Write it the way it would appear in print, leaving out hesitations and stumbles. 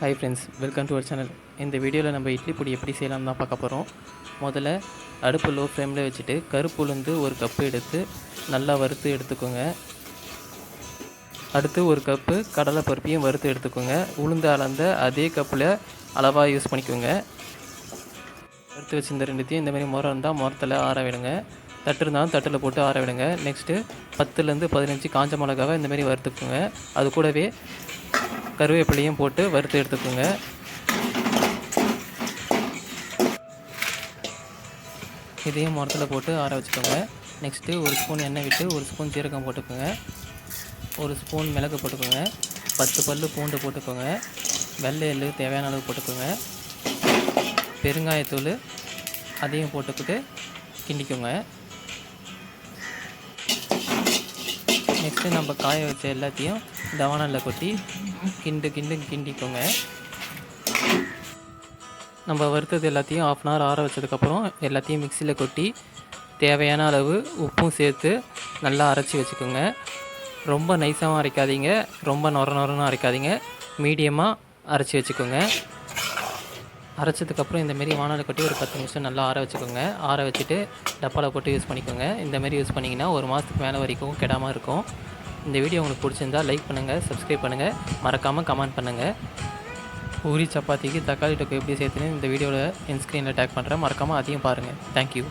Hi friends, welcome to our channel. இந்த வீடியோவில் நம்ம இட்லி பொடி எப்படி செய்யலாம்னு தான் பார்க்க போகிறோம். முதல்ல அடுப்பு லோ ஃப்ளேமில் வச்சுட்டு கருப்பு உளுந்து ஒரு கப்பு எடுத்து நல்லா வறுத்து எடுத்துக்கோங்க. அடுத்து ஒரு கப்பு கடலை பருப்பையும் வறுத்து எடுத்துக்கோங்க. உளுந்து அளந்த அதே கப்பில் அளவாக யூஸ் பண்ணிக்கோங்க. வறுத்து வச்சுருந்த ரெண்டுத்தையும் இந்தமாதிரி முறம் இருந்தால் முறத்தில் ஆற விடுங்க. தட்டு இருந்தாலும் தட்டில் போட்டு ஆற விடுங்க. நெக்ஸ்ட்டு 10லேருந்து 15 காஞ்ச மிளகாவை இந்தமாரி வறுத்துக்கோங்க. அது கூடவே கருவேப்பிலையும் போட்டு வறுத்து எடுத்துக்கோங்க. இதையும் முறத்தில் போட்டு ஆற வச்சுக்கோங்க. நெக்ஸ்ட்டு ஒரு ஸ்பூன் எண்ணெய் விட்டு ஒரு ஸ்பூன் சீரகம் போட்டுக்கோங்க. ஒரு ஸ்பூன் மிளகு போட்டுக்கோங்க. 10 பல் பூண்டு போட்டுக்கோங்க. வெள்ளை எள்ளு தேவையான அளவு போட்டுக்கோங்க. பெருங்காயத்தூள் அதையும் போட்டுக்கிட்டு கிண்டிக்கோங்க. நெக்ஸ்ட்டு நம்ம காய வச்ச எல்லாத்தையும் தவானலில் கொட்டி கிண்டிக்கோங்க. நம்ம வறுத்தது எல்லாத்தையும் 1/2 அன் ஹவர் ஆற வச்சதுக்கப்புறம் எல்லாத்தையும் மிக்சியில் கொட்டி தேவையான அளவு உப்பும் சேர்த்து நல்லா அரைச்சி வச்சுக்கோங்க. ரொம்ப நைஸாகவும் அரைக்காதீங்க, ரொம்ப நொரன்னு அரைக்காதீங்க, மீடியமாக அரைச்சி வச்சுக்கோங்க. அரைச்சதுக்கப்புறம் இந்தமாரி வானலில் கொட்டி ஒரு 10 நிமிஷம் நல்லா ஆற வச்சுக்கோங்க. ஆற வச்சுட்டு டப்பாவில் போட்டு யூஸ் பண்ணிக்கோங்க. இந்தமாரி யூஸ் பண்ணிங்கன்னா 1 மாதத்துக்கு மேலே வரைக்கும் கெடாமல் இருக்கும். இந்த வீடியோ உங்களுக்கு பிடிச்சிருந்தால் லைக் பண்ணுங்கள், சப்ஸ்கிரைப் பண்ணுங்கள், மறக்காமல் கமெண்ட் பண்ணுங்கள். பூரி சப்பாத்திக்கு தக்காளி தொக்கு எப்படி சேர்த்துன்னு இந்த வீடியோவில் என் ஸ்க்ரீனில் டேக் பண்ணுறேன். மறக்காமல் அதையும் பாருங்கள். தேங்க்யூ.